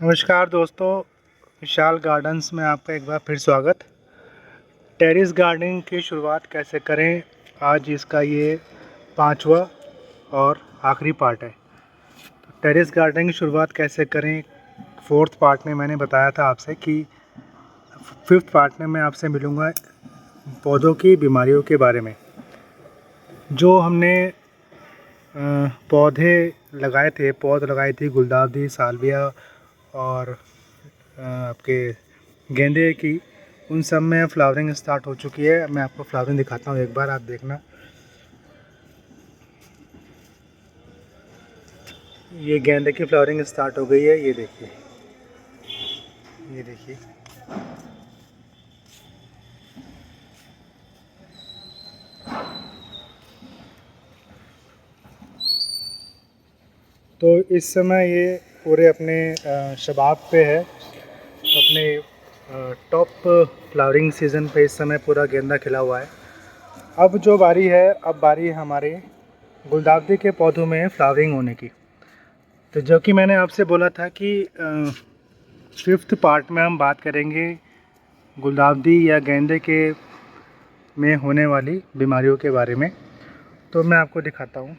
नमस्कार दोस्तों, विशाल गार्डन्स में आपका एक बार फिर स्वागत। टेरेस गार्डनिंग की शुरुआत कैसे करें, आज इसका ये 5वां और आखिरी पार्ट है। टेरेस गार्डनिंग की शुरुआत कैसे करें, 4th पार्ट में मैंने बताया था आपसे कि 5th पार्ट में मैं आपसे मिलूँगा पौधों की बीमारियों के बारे में। जो हमने पौध लगाए थे गुलदाउदी, साल्विया और आपके गेंदे की, उन सब में फ्लावरिंग स्टार्ट हो चुकी है। मैं आपको फ्लावरिंग दिखाता हूँ, एक बार आप देखना। ये गेंदे की फ्लावरिंग स्टार्ट हो गई है, ये देखिए, ये देखिए। तो इस समय ये पूरे अपने शबाब पे है, अपने टॉप फ्लावरिंग सीज़न पे इस समय पूरा गेंदा खिला हुआ है। अब जो बारी है, अब बारी है हमारे गुलदाउदी के पौधों में फ्लावरिंग होने की। तो जो कि मैंने आपसे बोला था कि 5th पार्ट में हम बात करेंगे गुलदाउदी या गेंदे के में होने वाली बीमारियों के बारे में। तो मैं आपको दिखाता हूँ,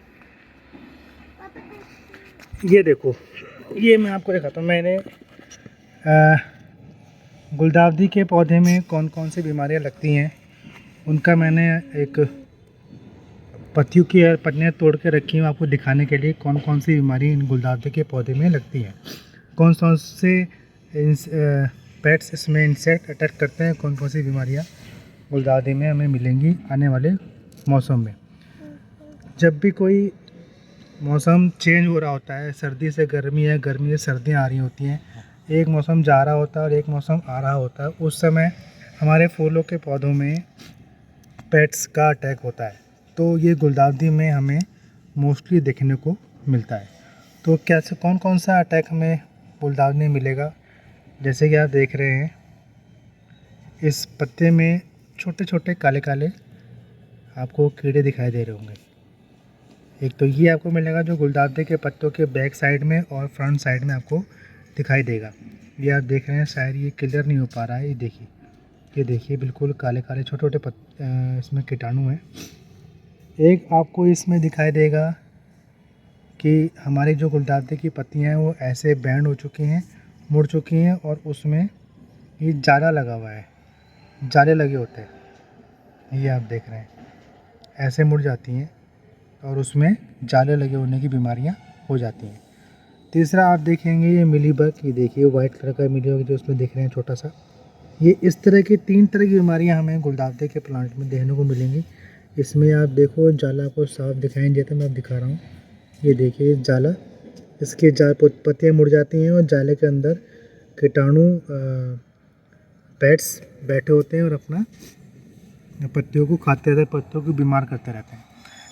ये देखो, ये मैं आपको दिखाता हूँ। मैंने गुलदाउदी के पौधे में कौन कौन सी बीमारियाँ लगती हैं उनका मैंने एक पत्तियाँ तोड़ के रखी हूँ आपको दिखाने के लिए, कौन कौन सी बीमारी इन गुलदाउदी के पौधे में लगती हैं, कौन कौन से पेट्स इसमें इंसेक्ट अटैक करते हैं, कौन कौन सी बीमारियाँ गुलदाउदी में हमें मिलेंगी आने वाले मौसम में। जब भी कोई मौसम चेंज हो रहा होता है, सर्दी से गर्मी है, गर्मी से सर्दियाँ आ रही होती हैं, एक मौसम जा रहा होता है और एक मौसम आ रहा होता है, उस समय हमारे फूलों के पौधों में पेट्स का अटैक होता है। तो ये गुलदाउदी में हमें मोस्टली देखने को मिलता है। तो कैसे कौन कौन सा अटैक हमें गुलदाउदी में मिलेगा, जैसे कि आप देख रहे हैं इस पत्ते में छोटे छोटे काले काले आपको कीड़े दिखाई दे रहे होंगे। एक तो ये आपको मिलेगा जो गुलदाउदी के पत्तों के बैक साइड में और फ्रंट साइड में आपको दिखाई देगा। ये आप देख रहे हैं, शायद ये क्लियर नहीं हो पा रहा है, ये देखिए बिल्कुल काले काले छोटे छोटे इसमें कीटाणु हैं। एक आपको इसमें दिखाई देगा कि हमारी जो गुलदाउदी की पत्तियां हैं वो ऐसे बैंड हो चुकी हैं, मुड़ चुकी हैं, और उसमें ये जाला लगा हुआ है, जाले लगे होते हैं, ये आप देख रहे हैं, ऐसे मुड़ जाती हैं और उसमें जाले लगे होने की बीमारियां हो जाती हैं। तीसरा आप देखेंगे ये मिलीबग, ये देखिए वाइट कलर का मिलीबग जो उसमें देख रहे हैं छोटा सा, ये इस तरह की 3 तरह की बीमारियां हमें गुलदाउदी के प्लांट में देखने को मिलेंगी। इसमें आप देखो जाला को साफ दिखाई देता है, मैं अब दिखा रहा हूँ, ये देखिए जाला, इसके पत्तियाँ मुड़ जाती हैं और जाले के अंदर कीटाणु पेट्स बैठे होते हैं और अपना पत्तियों को खाते रहते हैं, पत्तियों को बीमार करते रहते हैं।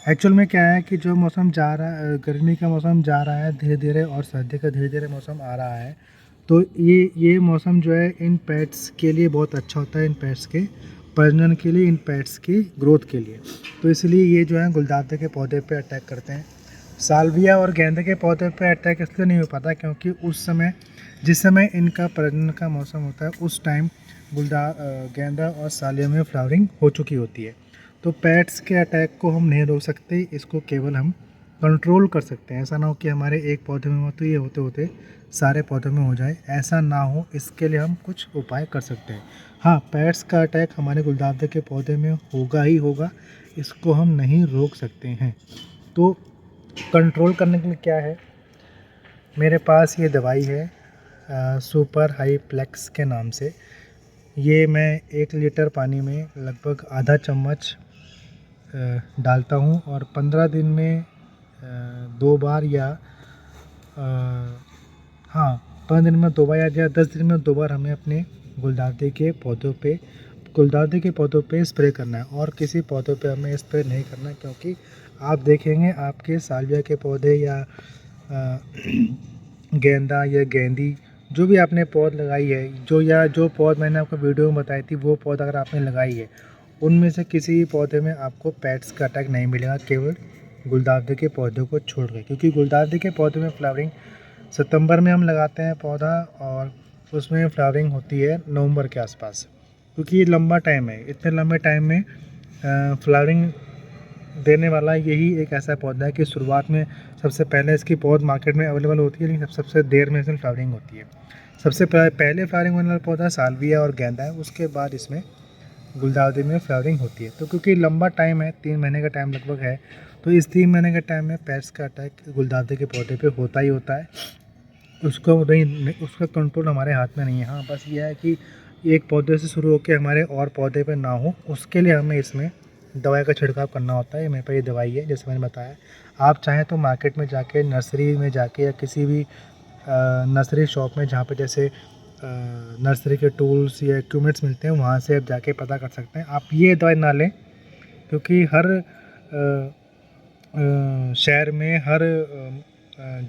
एक्चुअल में क्या है कि जो मौसम जा रहा है, गर्मी का मौसम जा रहा है धीरे धीरे और सर्दी का धीरे धीरे मौसम आ रहा है, तो ये मौसम जो है इन पेट्स के लिए बहुत अच्छा होता है, इन पेट्स के प्रजनन के लिए, इन पेट्स की ग्रोथ के लिए। तो इसलिए ये जो है गुलदाउदी के पौधे पे अटैक करते हैं। साल्विया और गेंदे के पौधे पे अटैक इसलिए नहीं हो पाता क्योंकि उस समय, जिस समय इनका प्रजनन का मौसम होता है, उस टाइम गेंदा और साल्विया में फ्लावरिंग हो चुकी होती है। तो पेट्स के अटैक को हम नहीं रोक सकते, इसको केवल हम कंट्रोल कर सकते हैं। ऐसा ना हो कि हमारे एक पौधे में हो तो ये होते होते सारे पौधों में हो जाए, ऐसा ना हो, इसके लिए हम कुछ उपाय कर सकते हैं। हाँ, पेट्स का अटैक हमारे गुलदाउदी के पौधे में होगा ही होगा, इसको हम नहीं रोक सकते हैं। तो कंट्रोल करने के लिए क्या है, मेरे पास ये दवाई है सुपर हाईप्लेक्स के नाम से। ये मैं 1 लीटर पानी में लगभग आधा चम्मच डालता हूँ और 15 दिन में 2 बार या हाँ 15 दिन में 2 बार या 10 दिन में 2 बार हमें अपने गुलदाउदी के पौधों पे स्प्रे करना है, और किसी पौधों पे हमें स्प्रे नहीं करना है, क्योंकि आप देखेंगे आपके साल्विया के पौधे या गेंदा या गेंदी जो भी आपने पौध लगाई है, जो पौध मैंने आपको वीडियो में बताई थी, वो पौध अगर आपने लगाई है, उनमें से किसी पौधे में आपको पेट्स का अटैक नहीं मिलेगा, केवल गुलदाउदी के पौधों को छोड़ के, क्योंकि गुलदाउदी के पौधे में फ्लावरिंग सितंबर में हम लगाते हैं पौधा और उसमें फ्लावरिंग होती है नवंबर के आसपास, क्योंकि ये लंबा टाइम है। इतने लंबे टाइम में फ्लावरिंग देने वाला यही एक ऐसा पौधा है कि शुरुआत में सबसे पहले इसकी पौध मार्केट में अवेलेबल होती है, लेकिन सबसे देर में इसमें फ्लावरिंग होती है। सबसे पहले फ्लावरिंग होने वाला पौधा साल्विया और गेंदा है, उसके बाद इसमें गुलदाउदी में फ्लावरिंग होती है। तो क्योंकि लंबा टाइम है, 3 महीने का टाइम लगभग है, तो इस 3 महीने के टाइम में पेस्ट का अटैक गुलदाउदी के पौधे पे होता ही होता है। उसका कंट्रोल हमारे हाथ में नहीं है। हाँ, बस ये है कि एक पौधे से शुरू होकर हमारे और पौधे पे ना हो, उसके लिए हमें इसमें दवाई का छिड़काव करना होता है। मेरे पास ये दवाई है, जैसे मैंने बताया। आप चाहें तो मार्केट में जाके, नर्सरी में जाके, या किसी भी नर्सरी शॉप में जहाँ पे जैसे नर्सरी के टूल्स या इक्विपमेंट्स मिलते हैं, वहाँ से आप जाके पता कर सकते हैं। आप ये दवाई ना लें, क्योंकि हर शहर में, हर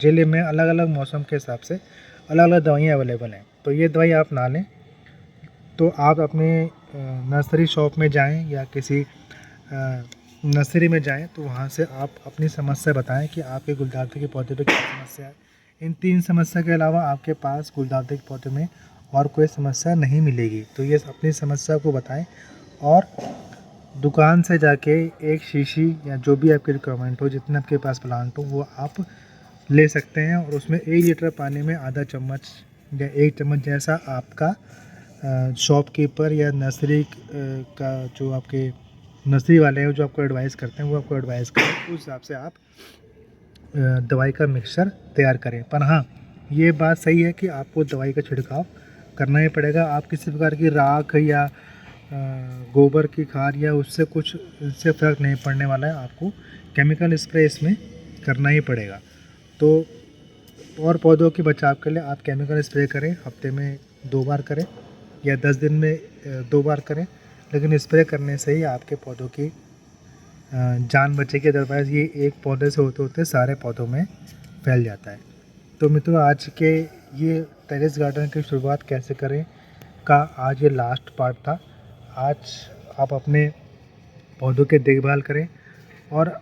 ज़िले में अलग अलग मौसम के हिसाब से अलग अलग दवाइयाँ अवेलेबल हैं। तो ये दवाई आप ना लें। तो आप अपने नर्सरी शॉप में जाएं या किसी नर्सरी में जाएं, तो वहाँ से आप अपनी समस्या बताएं कि आपके गुलदाउदी के पौधे पे क्या समस्या है। इन 3 समस्या के अलावा आपके पास गुलदाउदी के पौधे में और कोई समस्या नहीं मिलेगी। तो ये अपनी समस्या को बताएं और दुकान से जाके एक शीशी या जो भी आपकी रिक्वायरमेंट हो, जितने आपके पास प्लांट हो, वो आप ले सकते हैं। और उसमें 1 लीटर पानी में आधा चम्मच या 1 चम्मच, जैसा आपका शॉपकीपर या नर्सरी का जो आपके नर्सरी वाले हैं जो आपको एडवाइस करते हैं, वो आपको एडवाइस करें, उस हिसाब से आप दवाई का मिक्सचर तैयार करें। पर हाँ, ये बात सही है कि आपको दवाई का छिड़काव करना ही पड़ेगा। आप किसी प्रकार की राख या गोबर की खाद या उससे कुछ, इससे फ़र्क नहीं पड़ने वाला है। आपको केमिकल स्प्रे इसमें करना ही पड़ेगा। तो और पौधों के बचाव के लिए आप केमिकल स्प्रे करें, हफ्ते में 2 बार करें या 10 दिन में 2 बार करें, लेकिन स्प्रे करने से ही आपके पौधों की जान बचेगी। अदरवाइज़ ये एक पौधे से होते होते सारे पौधों में फैल जाता है। तो मित्रों, आज के ये टेरेस गार्डन की शुरुआत कैसे करें का आज ये लास्ट पार्ट था। आज आप अपने पौधों की देखभाल करें और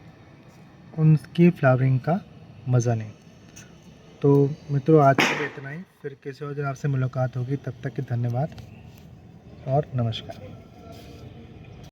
उनकी फ्लावरिंग का मज़ा लें। तो मित्रों, आज के लिए इतना ही। फिर किसी और दिन आपसे मुलाकात होगी। तब तक के धन्यवाद और नमस्कार।